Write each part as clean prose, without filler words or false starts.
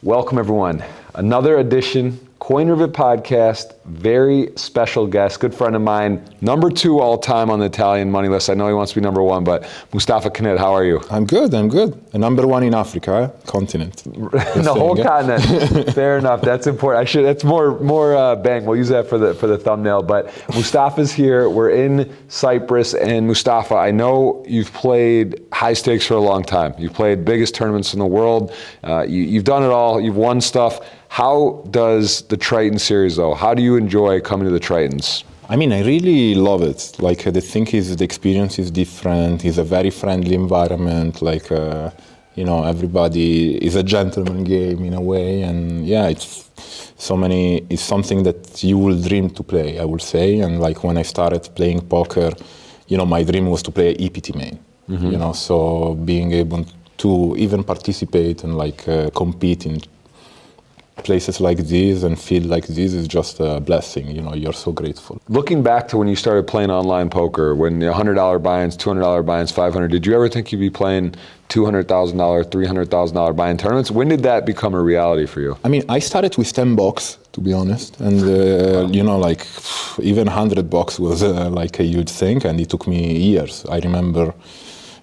Welcome everyone. Another edition, Coin Rivet podcast, very special guest, good friend of mine, number 2 all time on the Italian money list. I know he wants to be number 1, but Mustapha Kanit, how are you? I'm good. And number 1 in Africa, continent. The whole continent. Fair enough. That's important. That's more bang. We'll use that for the thumbnail. But Mustapha's here. We're in Cyprus, and Mustapha, I know you've played high stakes for a long time. You've played biggest tournaments in the world. You've done it all. You've won stuff. How does the Triton series, though? How do you enjoy coming to the Tritons? I mean, I really love it. Like, the thing is, the experience is different. It's a very friendly environment. Like, everybody is a gentleman game in a way. And yeah, it's something that you will dream to play, I would say. And like, when I started playing poker, my dream was to play EPT main. Mm-hmm. So being able to even participate and compete in places like this and feel like this is just a blessing. You're so grateful. Looking back to when you started playing online poker, when the $100 buy-ins, $200 buy-ins, $500, did you ever think you'd be playing $200,000, $300,000 buy-in tournaments? When did that become a reality for you? I mean, I started with $10, to be honest, and even $100 was like a huge thing, and it took me years. I remember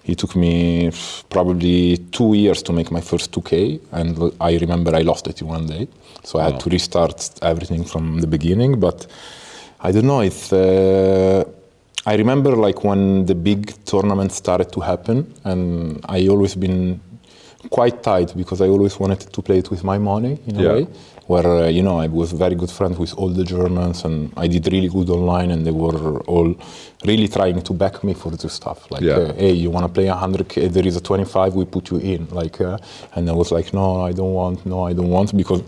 it took me probably 2 years to make my first 2K, and I remember I lost it in one day. So I had to restart everything from the beginning, but I don't know, I remember when the big tournaments started to happen, and I always been quite tight because I always wanted to play it with my money in a way, where I was very good friends with all the Germans, and I did really good online, and they were all really trying to back me for this stuff. Hey, you want to play 100K? There is a 25, we put you in. And I was like, no, I don't want, because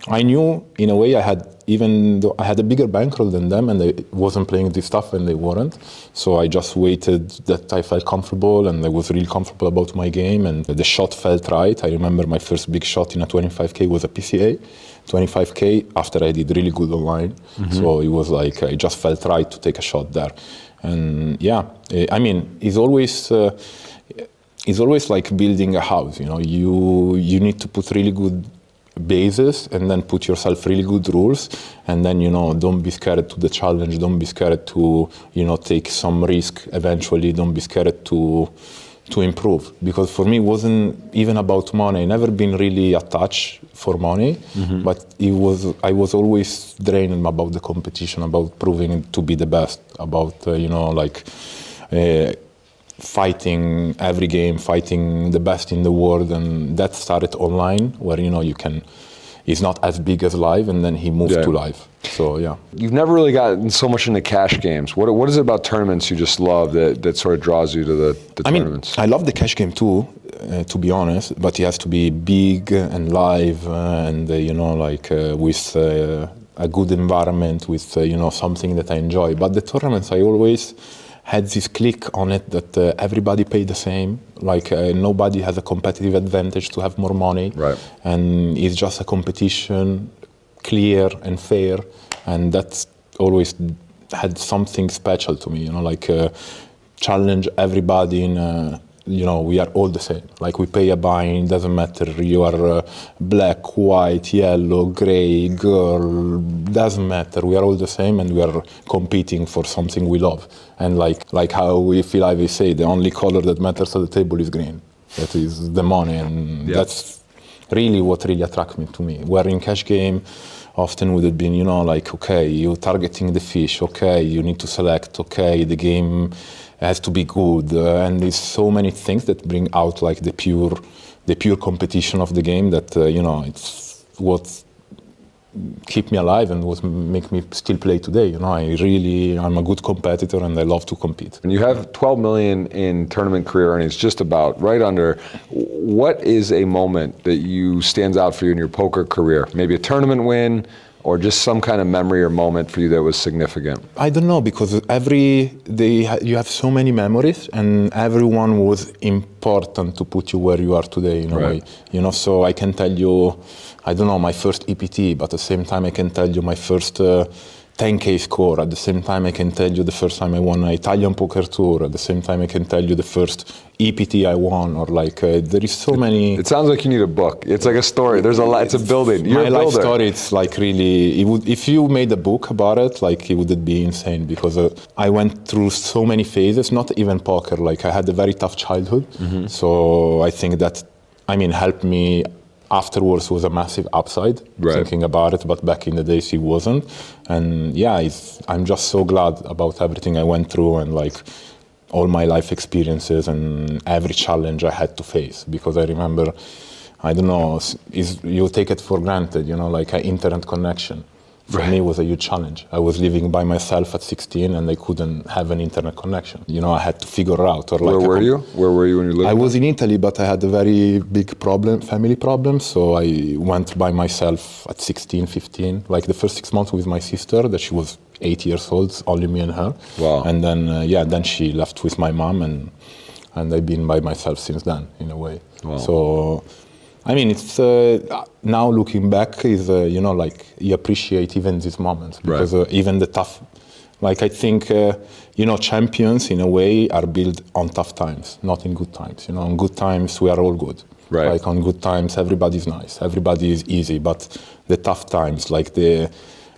I knew in a way even though I had a bigger bankroll than them, and I wasn't playing this stuff and they weren't. So I just waited that I felt comfortable, and I was really comfortable about my game, and the shot felt right. I remember my first big shot in a 25K was a PCA. 25K after I did really good online. Mm-hmm. So it was I just felt right to take a shot there. And yeah, I mean, it's always like building a house, you need to put really good bases and then put yourself really good rules, and then don't be scared to the challenge, don't be scared to take some risk eventually, don't be scared to improve, because for me it wasn't even about money. I never been really attached for money, mm-hmm. but I was always drained about the competition, about proving to be the best, about fighting every game, fighting the best in the world. And that started online, where you can, it's not as big as live, and then he moved to live. So yeah. You've never really gotten so much into cash games. What is it about tournaments you just love that sort of draws you to the tournaments? I love the cash game too, to be honest, but it has to be big and live, and with a good environment, with something that I enjoy. But the tournaments, I always had this click on it that everybody paid the same. Nobody has a competitive advantage to have more money. Right. And it's just a competition, clear and fair. And that's always had something special to me, challenge everybody in we are all the same. We pay a buy-in, doesn't matter. You are black, white, yellow, gray, girl, doesn't matter. We are all the same, and we are competing for something we love. And like how we feel, I will say, the only color that matters at the table is green. That is the money, and that's really what really attracts me to me. Where in cash game, often would have been, okay, you're targeting the fish, okay, you need to select, okay, the game has to be good, and there's so many things that bring out the pure competition of the game that it's what keep me alive and what make me still play today. I'm a good competitor, and I love to compete. And you have 12 million in tournament career earnings, just about right under. What is a moment that stands out for you in your poker career? Maybe a tournament win, or just some kind of memory or moment for you that was significant? I don't know, because every day you have so many memories, and everyone was important to put you where you are today in a way. So I can tell you, I don't know, my first EPT, but at the same time I can tell you my first 10K score. At the same time, I can tell you the first time I won an Italian poker tour. At the same time, I can tell you the first EPT I won, or like there is so many. It sounds like you need a book. It's like a story. There's a lot. It's a building. You're my a builder. life story. It's like really. It would, if you made a book about it, like it would be insane, because I went through so many phases. Not even poker. Like I had a very tough childhood, so I think that, I mean, helped me. Afterwards was a massive upside, thinking about it, but back in the days it wasn't. And yeah, I'm just so glad about everything I went through, and like all my life experiences and every challenge I had to face. Because I remember, I don't know, you take it for granted, you know, like an internet connection. For me, it was a huge challenge. I was living by myself at 16 and I couldn't have an internet connection. You know, I had to figure out. Or like Where were you? Where were you when you lived? I was in Italy, but I had a very big problem, family problem. So I went by myself at 16, 15. Like the first 6 months with my sister, that she was 8 years old, only me and her. Wow. And then, then she left with my mom, and I've been by myself since then, in a way. Wow. So, I mean, it's now looking back, is you know, like you appreciate even these moments, because even the tough, like I think you know, champions in a way are built on tough times, not in good times. You know, on good times we are all good. Right. Like on good times everybody's nice, everybody is easy, but the tough times, like the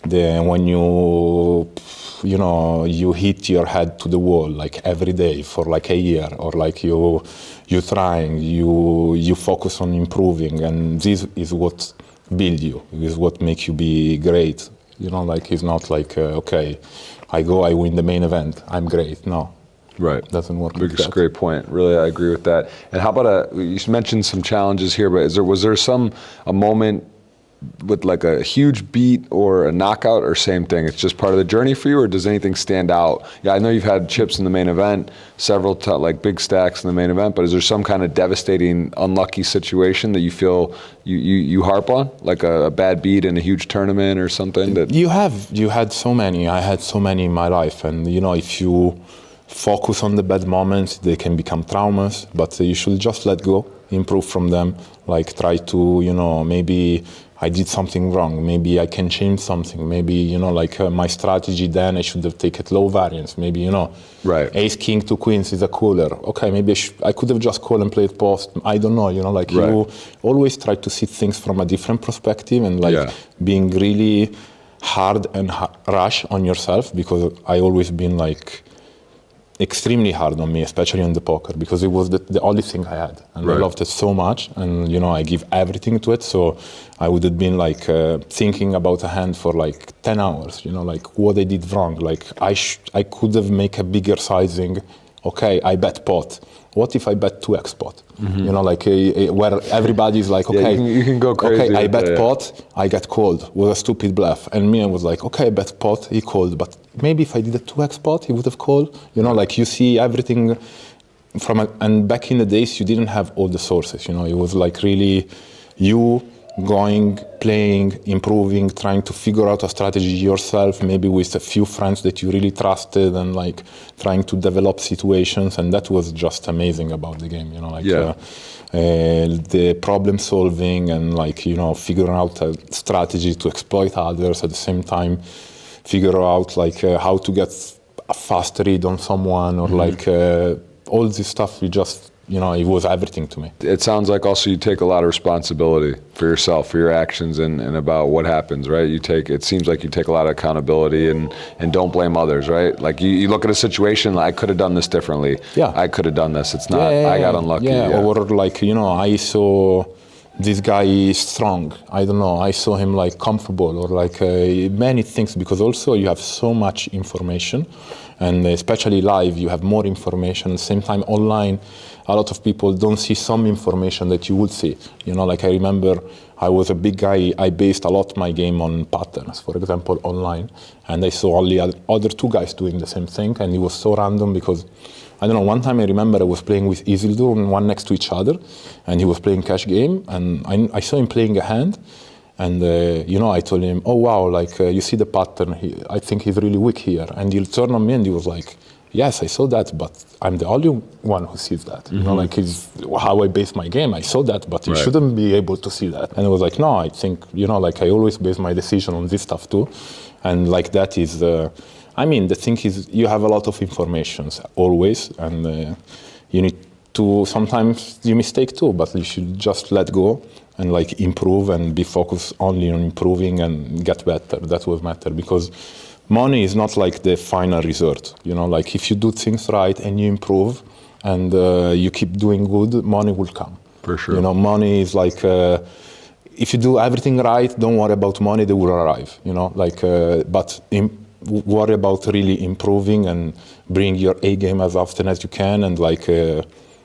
when you know, you hit your head to the wall like every day for like a year, or like you're trying, you focus on improving, and this is what build you, is what makes you be great. You know, like it's not like okay, I win the main event, I'm great. No. Right. Doesn't work like That's that. a great point. Really, I agree with that. And how about you mentioned some challenges here, but was there a moment with like a huge beat or a knockout, or same thing? It's just part of the journey for you, or does anything stand out? Yeah, I know you've had chips in the main event, several like big stacks in the main event, but is there some kind of devastating, unlucky situation that you feel you harp on, like a bad beat in a huge tournament or something? That you had so many. I had so many in my life, and you know, if you focus on the bad moments, they can become traumas, but you should just let go, improve from them, like try to, you know, maybe I did something wrong, maybe I can change something, maybe, you know, like my strategy then, I should have taken low variance, maybe, you know, ace, king, two queens is a cooler. Okay, maybe I could have just called and played post, I don't know, you know, like you always try to see things from a different perspective, and like being really hard and rash on yourself, because I always been like extremely hard on me, especially on the poker, because it was the only thing I had, and I loved it so much, and you know, I give everything to it. So I would have been like thinking about a hand for like 10 hours, you know, like what I did wrong. Like I could have make a bigger sizing. Okay, I bet pot. What if I bet 2x pot? You know, like where everybody's like, okay, you can go crazy. Okay, I bet pot, I get called. Was a stupid bluff. And me, I was like, okay, I bet pot, he called. But maybe if I did a 2x pot, he would have called. You know, like you see everything and back in the days, you didn't have all the sources. You know, it was like really you going, playing, improving, trying to figure out a strategy yourself, maybe with a few friends that you really trusted, and like trying to develop situations. And that was just amazing about the game, you know, like the problem solving, and like, you know, figuring out a strategy to exploit others, at the same time figure out like how to get a fast read on someone, or like all this stuff. You know, it was everything to me. It sounds like also you take a lot of responsibility for yourself, for your actions, and about what happens, right? It seems like you take a lot of accountability and don't blame others, right? Like you look at a situation, like, I could have done this differently. Yeah. I could have done this. It's not, I got unlucky. Or like, you know, I saw this guy is strong. I don't know, I saw him like comfortable, or like many things, because also you have so much information, and especially live, you have more information. At the same time, online, a lot of people don't see some information that you would see. You know, like I remember I was a big guy, I based a lot my game on patterns, for example, online, and I saw only other two guys doing the same thing, and it was so random, because I don't know, one time I remember I was playing with Isildur, and one next to each other, and he was playing cash game, and I saw him playing a hand, and you know, I told him, oh wow, like you see the pattern, I think he's really weak here, and he'll turn on me and he was like, yes, I saw that, but I'm the only one who sees that. You know, like it's how I base my game. I saw that, but you shouldn't be able to see that. And I was like, no, I think, you know, like I always base my decision on this stuff too. And like that is, I mean, the thing is you have a lot of information always, and you need to, sometimes you mistake too, but you should just let go and like improve and be focused only on improving and get better. That's what matters, because money is not like the final result. You know, like if you do things right and you improve and you keep doing good, money will come. For sure. You know, money is like, if you do everything right, don't worry about money, they will arrive. You know, like, but worry about really improving and bring your A game as often as you can, and like,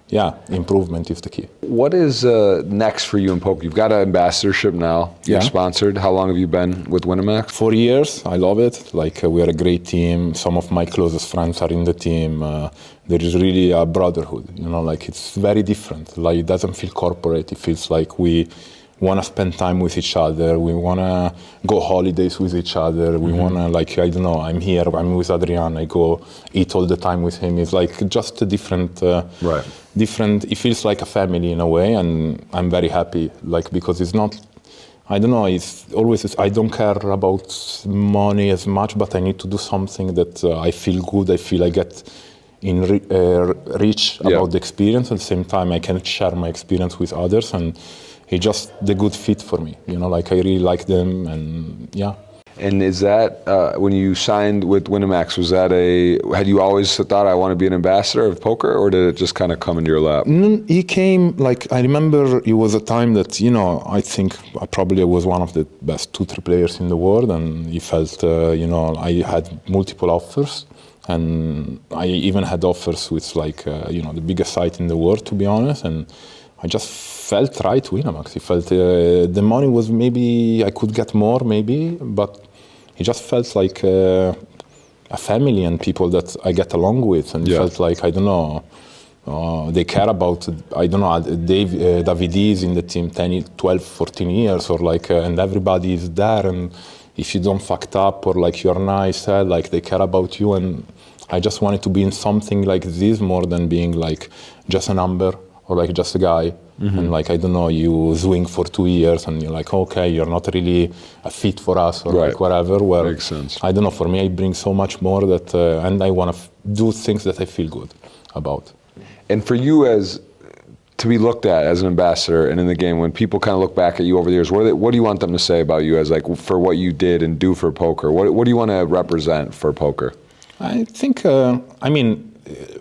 yeah, improvement is the key. What is next for you in poker? You've got an ambassadorship now. You're sponsored. How long have you been with Winamax? 4 years. I love it. Like we are a great team. Some of my closest friends are in the team. There is really a brotherhood. You know, like it's very different. Like it doesn't feel corporate. It feels like we want to spend time with each other. We want to go holidays with each other. We want to, like, I don't know, I'm here, I'm with Adrian, I go eat all the time with him. It's like just a different, different, it feels like a family in a way, and I'm very happy, like, because it's not, I don't know, it's always, I don't care about money as much, but I need to do something that I feel good, I feel I get rich about the experience. At the same time, I can share my experience with others, and it's just the good fit for me, you know, like I really like them, and yeah. And is that, when you signed with Winamax, was that had you always thought I want to be an ambassador of poker, or did it just kind of come into your lap? He came, like, I remember it was a time that, you know, I think I probably was one of the best 2-3 players in the world, and he felt, you know, I had multiple offers, and I even had offers with, like, you know, the biggest site in the world, to be honest, and I just felt right to Winamax. It felt the money was maybe I could get more, maybe, but it just felt like a family and people that I get along with, and it felt like, I don't know, they care about, I don't know, David is in the team 10, 12, 14 years, or like, and everybody is there, and if you don't fucked up or like you're nice, like they care about you, and I just wanted to be in something like this more than being like just a number, or like just a guy, and like, I don't know, you swing for 2 years and you're like, okay, you're not really a fit for us, or like whatever. Where, makes sense. I don't know, for me, I bring so much more that, and I want to do things that I feel good about. And for you to be looked at as an ambassador and in the game, when people kind of look back at you over the years, what do you want them to say about you as like, for what you did and do for poker? What do you want to represent for poker? I think, I mean,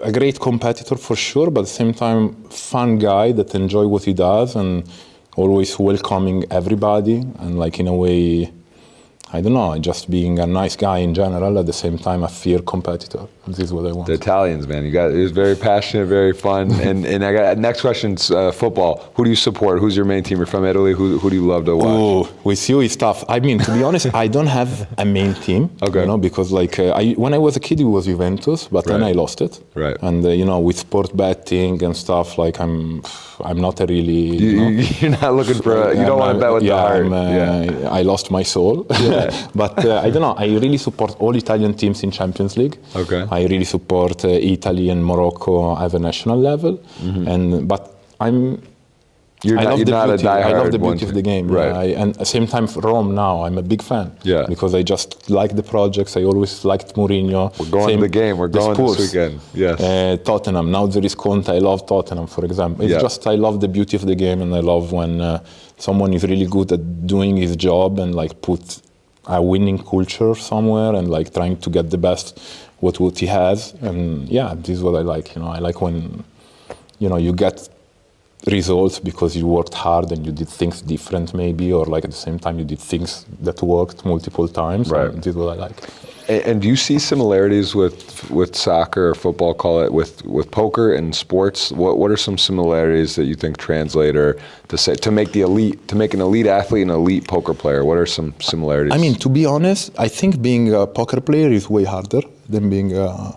a great competitor for sure, but at the same time, fun guy that enjoy what he does and always welcoming everybody, and like in a way, I don't know, just being a nice guy in general, at the same time a fair competitor. This is what I want. The Italians, man, it was very passionate, very fun. and I got next question's football. Who do you support? Who's your main team? You're from Italy. Who do you love to watch? Oh, with you it's tough. I mean, to be honest, I don't have a main team. Okay. You know, because like when I was a kid, it was Juventus, but then I lost it. Right. And you know, with sport betting and stuff, like I'm not a really. You're not looking for. You don't want to bet with the heart. I lost my soul. But I don't know. I really support all Italian teams in Champions League. Okay. I really support Italy and Morocco at the national level, but I'm. I love the beauty of the game. Right. And at the same time, Rome now, I'm a big fan. Yeah. Because I just like the projects. I always liked Mourinho. We're going to the game. We're going this weekend. Yes. Tottenham. Now there is Conte. I love Tottenham, for example. It's just, I love the beauty of the game, and I love when someone is really good at doing his job and like put a winning culture somewhere and like trying to get the best what he has. And yeah, this is what I like. You know, I like when, you know, you get results because you worked hard and you did things different maybe, or like at the same time you did things that worked multiple times. Right. And this is what I like. And do you see similarities with soccer or football, call it, with poker and sports? What are some similarities that you think translate, or to make an elite athlete an elite poker player? What are some similarities? I mean, to be honest, I think being a poker player is way harder than being a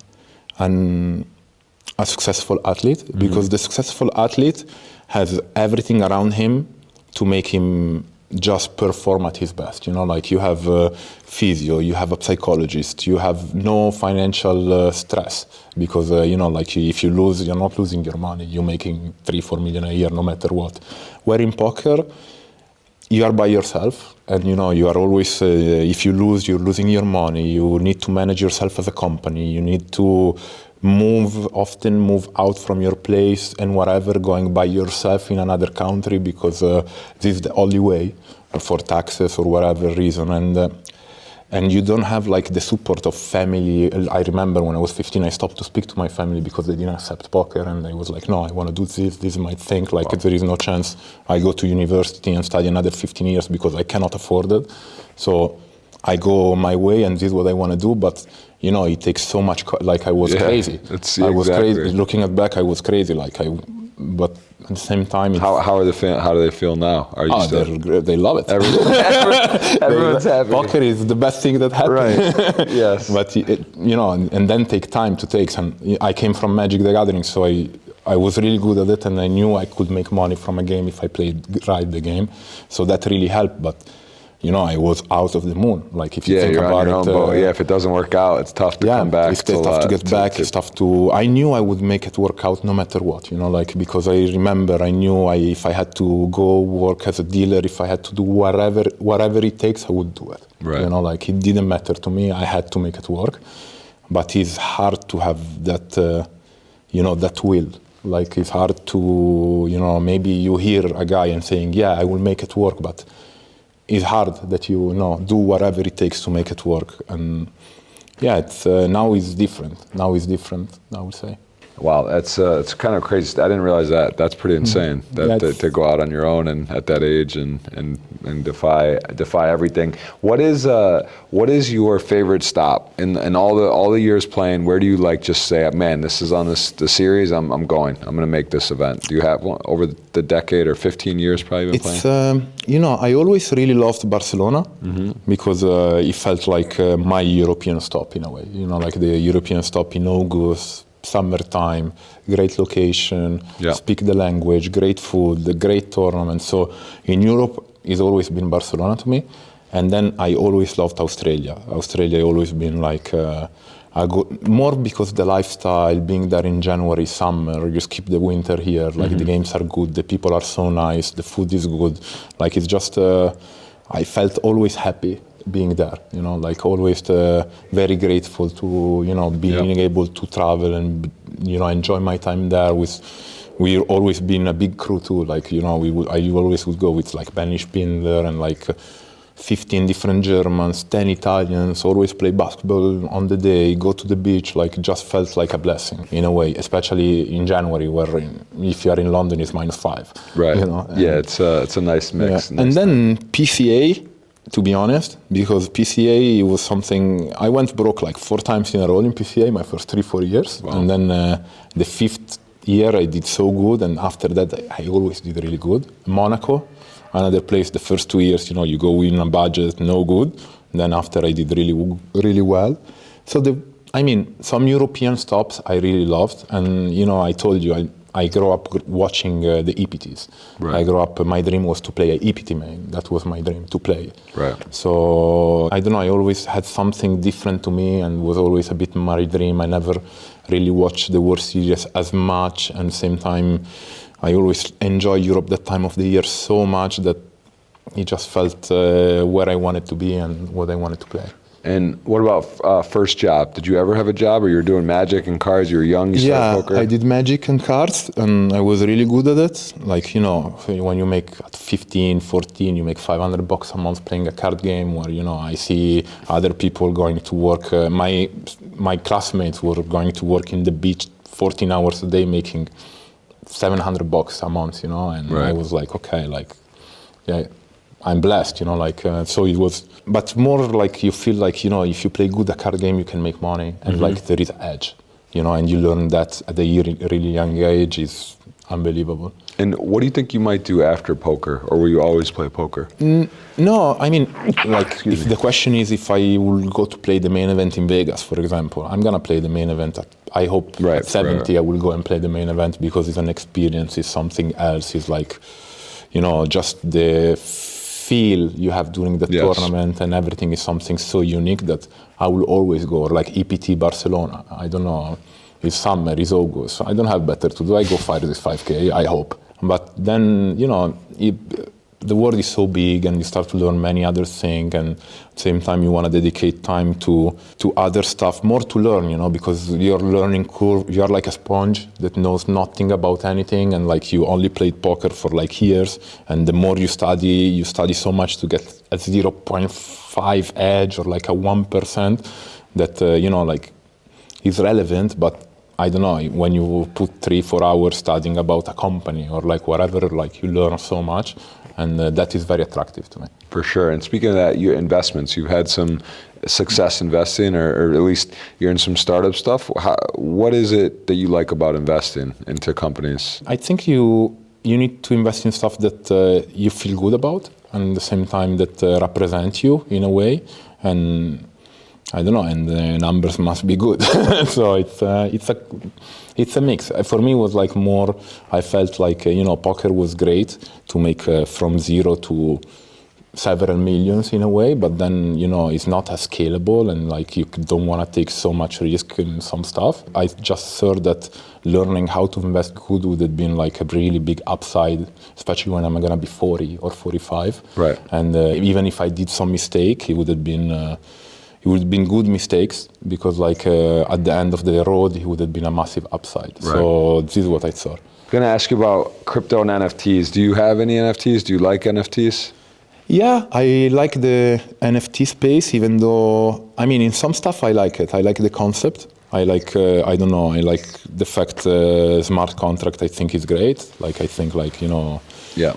successful athlete, because the successful athlete has everything around him to make him just perform at his best. You know, like you have a physio, you have a psychologist, you have no financial stress because, you know, like if you lose, you're not losing your money. You're making 3-4 million a year, no matter what. Where in poker, you are by yourself, and you know you are always. If you lose, you're losing your money. You need to manage yourself as a company. You need to often move out from your place and whatever, going by yourself in another country because this is the only way for taxes or whatever reason. And you don't have like the support of family. I remember when I was 15, I stopped to speak to my family because they didn't accept poker, and I was like, no, I want to do this. This might think like there is no chance I go to university and study another 15 years because I cannot afford it. So I go my way, and this is what I want to do. But you know, it takes so much. Like I was crazy. I was crazy. Looking back, I was crazy. But at the same time, how do they feel now? Are you still? They love it. Everyone's happy. Poker is the best thing that happened. Right. Yes. But you know, and then take time to take. And I came from Magic the Gathering, so I was really good at it, and I knew I could make money from a game if I played right the game. So that really helped. But you know, I was out of the moon. Like if you think about it, if it doesn't work out, it's tough to come back. It's tough to get back. It's tough to. I knew I would make it work out no matter what. You know, like because I remember I knew if I had to go work as a dealer, if I had to do whatever it takes, I would do it. Right. You know, like it didn't matter to me. I had to make it work. But it's hard to have that, you know, that will. Like it's hard to, you know, maybe you hear a guy and saying, yeah, I will make it work, but it's hard that you know do whatever it takes to make it work. And yeah, it's now it's different. Now it's different, I would say. Wow, that's it's kind of crazy. I didn't realize that. That's pretty insane. To go out on your own and at that age and defy everything. What is your favorite stop in all the years playing? Where do you like just say, man, this is on the series. I'm going to make this event. Do you have one over the decade or 15 years probably been playing? You know, I always really loved Barcelona because it felt like my European stop in a way. You know, like the European stop in August. Summertime, great location, speak the language, great food, the great tournament. So in Europe, it's always been Barcelona to me. And then I always loved Australia. Australia always been like more because the lifestyle, being there in January, summer, you skip the winter here. Like the games are good, the people are so nice, the food is good. Like it's just, I felt always happy being there, you know, like always very grateful to, you know, being able to travel and, you know, enjoy my time there we've always been a big crew too, like, you know, I always would go with like Benny Spindler and like 15 different Germans, 10 Italians, always play basketball on the day, go to the beach, like just felt like a blessing in a way, especially in January where if you are in London it's -5. Right. You know? It's a nice mix. Yeah. And then PCA, to be honest, because PCA was something, I went broke like 4 times in a row in PCA, my first 3-4 years. Wow. And then the 5th year I did so good, and after that I always did really good. Monaco, another place, the first 2 years, you know, you go in a budget, no good. Then after I did really well. So some European stops I really loved. And, you know, I told you, I grew up watching the EPTs. Right. I grew up, my dream was to play an EPT main. That was my dream, to play. Right. So, I don't know, I always had something different to me and was always a bit my dream. I never really watched the World Series as much. And at the same time, I always enjoy Europe that time of the year so much that it just felt where I wanted to be and what I wanted to play. And what about first job? Did you ever have a job, or you were doing Magic and cards? You were young, you started poker? I did Magic and cards, and I was really good at it. Like, you know, when you make at 15, 14, you make $500 a month playing a card game where, you know, I see other people going to work. My classmates were going to work in the beach 14 hours a day making $700 a month, you know, and I was like, okay, like, yeah, I'm blessed, you know, like, so it was, but more like you feel like, you know, if you play good a card game, you can make money, and like there is edge, you know, and you learn that at a really young age is unbelievable. And what do you think you might do after poker, or will you always play poker? No, I mean, like, if the question is if I will go to play the main event in Vegas, for example, I'm gonna play the main event I hope at 70 I will go and play the main event because it's an experience, it's something else, it's like, you know, just the feel you have during the tournament and everything is something so unique that I will always go. Or like EPT Barcelona, I don't know, it's summer, it's August, I don't have better to do, I go fire this 5K, I hope. But then, you know, the world is so big and you start to learn many other things, and at the same time you want to dedicate time to other stuff, more to learn, you know, because your learning curve, you're like a sponge that knows nothing about anything, and like you only played poker for like years, and the more you study so much to get a 0.5 edge or like a 1% that, you know, like is relevant, but I don't know, when you put 3-4 hours studying about a company or like whatever, like you learn so much, and that is very attractive to me. For sure. And speaking of that, your investments, you've had some success investing, or at least you're in some startup stuff. What is it that you like about investing into companies? I think you need to invest in stuff that you feel good about, and at the same time that represent you in a way, and I don't know, and the numbers must be good. So it's a mix. For me, it was like more, I felt like, you know, poker was great to make from zero to several millions in a way, but then, you know, it's not as scalable, and like you don't want to take so much risk in some stuff. I just thought that learning how to invest good would have been like a really big upside, especially when I'm going to be 40 or 45. Right. And even if I did some mistake, it would have been good mistakes, because like at the end of the road, it would have been a massive upside. Right. So this is what I thought. I'm going to ask you about crypto and NFTs. Do you have any NFTs? Do you like NFTs? Yeah, I like the NFT space, even though, I mean, in some stuff I like it. I like the concept. I like, I don't know, I like the fact smart contract, I think is great. Like, I think like, you know,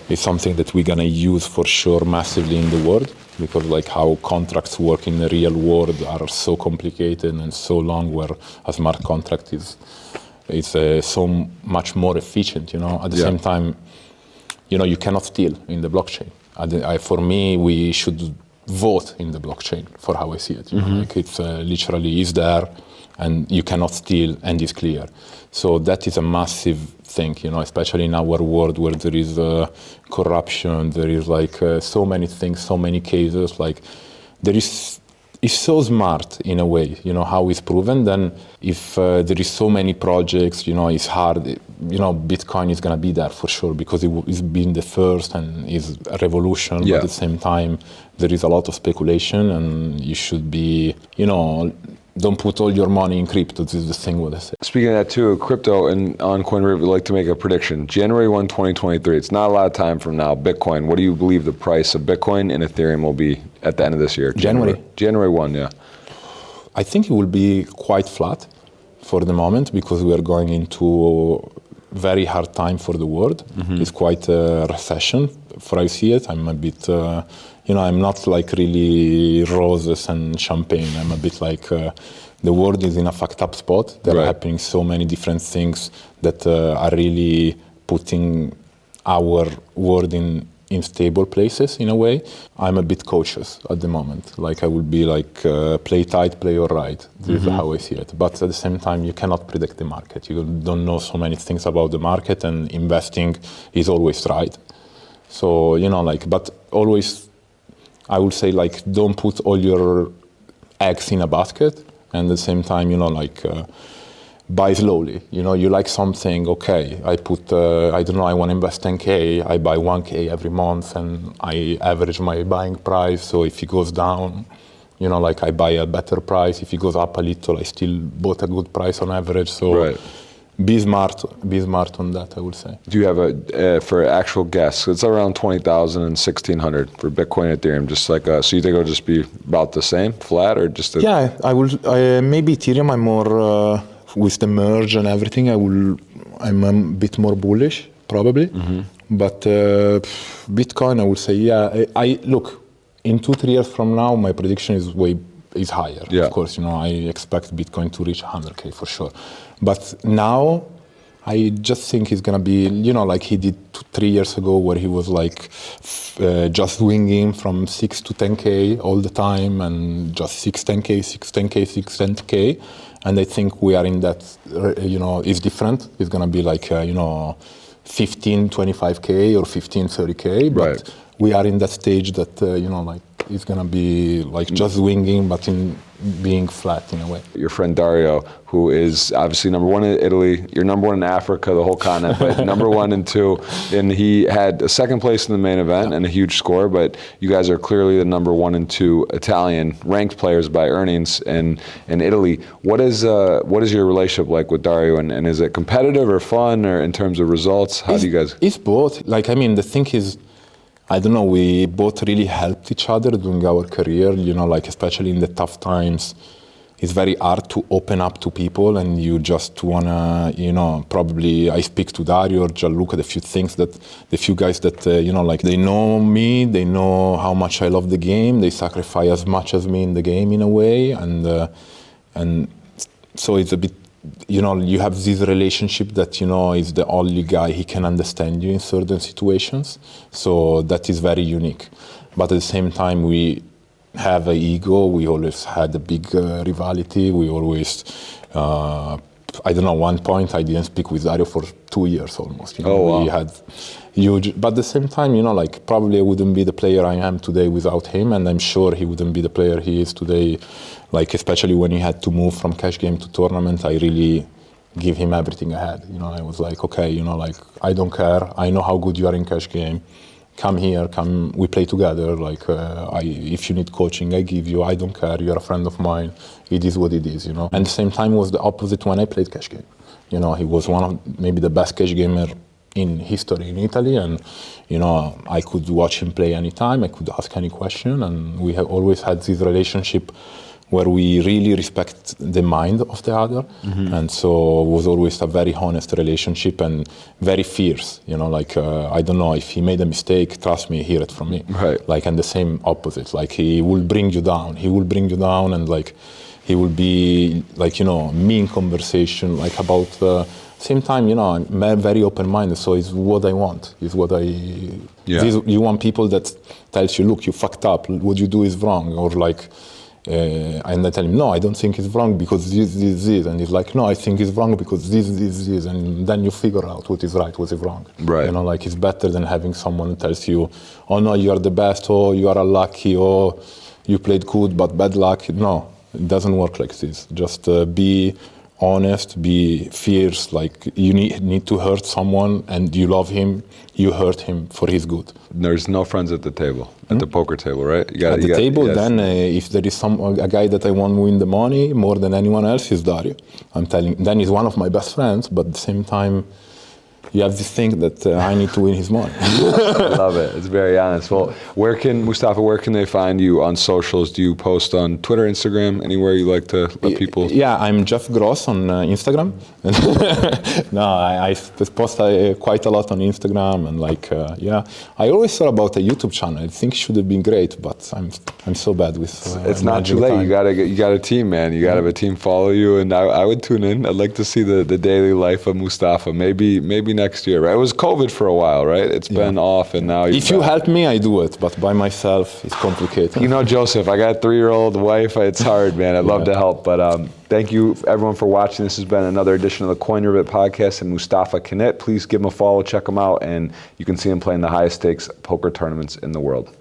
it's something that we're going to use for sure massively in the world, because like how contracts work in the real world are so complicated and so long, where a smart contract is so much more efficient, you know. At the same time, you know, you cannot steal in the blockchain. For me, we should vote in the blockchain, for how I see it. You know? Like it's literally is there, and you cannot steal, and it's clear. So that is a massive thing, you know, especially in our world where there is corruption, there is like so many things, so many cases. Like it's so smart in a way, you know, how it's proven. Then if there is so many projects, you know, it's hard. You know, Bitcoin is going to be there for sure, because it's been the first and is a revolution. But at the same time, there is a lot of speculation, and you should be, you know, don't put all your money in crypto. This is the thing what I say. Speaking of that too, crypto and on Coin Rivet, we like to make a prediction. January 1, 2023, it's not a lot of time from now. Bitcoin, what do you believe the price of Bitcoin and Ethereum will be at the end of this year? January 1, yeah. I think it will be quite flat for the moment, because we are going into very hard time for the world. It's quite a recession, for I see it. I'm a bit, you know, I'm not like really roses and champagne. I'm a bit like, the world is in a fucked up spot. There are happening so many different things that are really putting our world in stable places in a way. I'm a bit cautious at the moment. Like I would be like, play tight, play all right. This is how I see it. But at the same time, you cannot predict the market. You don't know so many things about the market, and investing is always right. So, you know, like, but always, I would say like, don't put all your eggs in a basket. And at the same time, you know, like, buy slowly. You know, you like something, okay, I put, I don't know, I want to invest 10K, I buy 1K every month, and I average my buying price. So if it goes down, you know, like I buy a better price. If it goes up a little, I still bought a good price on average. So be smart on that, I would say. Do you have for actual guess, it's around 20,000 and 1,600 for Bitcoin and Ethereum, just like, so you think it'll just be about the same, flat, or just? Yeah, I will, maybe Ethereum, I'm more, with the merge and everything, I'm a bit more bullish, probably. But Bitcoin, I would say, yeah. I look, in 2-3 years from now, my prediction is higher. Of course, you know, I expect Bitcoin to reach 100K for sure. But now, I just think it's gonna be, you know, like he did 3 years ago, where he was like just winging from 6 to 10K all the time, and just 6-10K, 6-10K, 6-10K. And I think we are in that, you know, it's different. It's gonna be like, you know, 15-25K or 15-30K. But we are in that stage that like it's gonna be like just swinging, but in being flat in a way. Your friend Dario, who is obviously number one in Italy, you're number one in Africa, the whole continent, but number 1 and 2, and he had a second place in the main event and a huge score, but you guys are clearly the number 1 and 2 Italian ranked players by earnings in Italy. What is your relationship like with Dario, and is it competitive or fun, or in terms of results? How do you guys? It's both. Like, I mean, the thing is, I don't know, we both really helped each other during our career, like especially in the tough times. It's very hard to open up to people, and you just wanna, probably I speak to Dario or Gianluca, the few guys that, like they know me, they know how much I love the game, they sacrifice as much as me in the game in a way, and so it's a bit, you have this relationship that, is the only guy, he can understand you in certain situations. So that is very unique. But at the same time, we have an ego. We always had a big rivalry. We always, I don't know, one point I didn't speak with Dario for 2 years almost. Wow. We had huge, but at the same time, like probably I wouldn't be the player I am today without him, and I'm sure he wouldn't be the player he is today. Like, especially when he had to move from cash game to tournament, I really give him everything I had. I was like, okay, like, I don't care. I know how good you are in cash game. Come here, we play together. Like, if you need coaching, I give you. I don't care. You're a friend of mine. It is what it is, And at the same time, it was the opposite when I played cash game. He was one of maybe the best cash gamer in history in Italy, and I could watch him play anytime. I could ask any question, and we have always had this relationship where we really respect the mind of the other. Mm-hmm. And so it was always a very honest relationship and very fierce. Like, I don't know, if he made a mistake, trust me, hear it from me. Right. Like, and the same opposite. Like, he will bring you down. He will bring you down, and like, he will be like, mean conversation, like about same time, I'm very open-minded, so it's what I want. It's what you want people that tells you, look, you fucked up, what you do is wrong, or like, and I tell him, no, I don't think it's wrong because this, and he's like, no, I think it's wrong because this, and then you figure out what is right, what is wrong. Right. Like, it's better than having someone who tells you, oh no, you are the best, or you are unlucky, or you played good but bad luck. No, it doesn't work like this. Just be honest, be fierce. Like, you need to hurt someone, and you love him, you hurt him for his good. There's no friends at the table, at the poker table, right? At the table, then if there is a guy that I want to win the money more than anyone else, is Dario. I'm telling. Then he's one of my best friends, but at the same time, you have this thing that I need to win his money. I love it. It's very honest. Well, Mustapha, where can they find you on socials? Do you post on Twitter, Instagram, anywhere you like to let people? Yeah, I'm Jeff Gross on Instagram. No, I post quite a lot on Instagram, and like, I always thought about a YouTube channel. I think it should have been great, but I'm so bad with. It's not too late. You got a team, man. You got to have a team follow you, and I would tune in. I'd like to see the daily life of Mustapha. Maybe next year, right? It was COVID for a while, right? It's been off, and now if you help me, I do it, but by myself, it's complicated. Joseph, I got a 3-year-old wife. It's hard, man. I'd love to help, but thank you, everyone, for watching. This has been another edition of the Coin Rivet podcast and Mustapha Kanit. Please give him a follow, check him out, and you can see him playing the highest stakes poker tournaments in the world.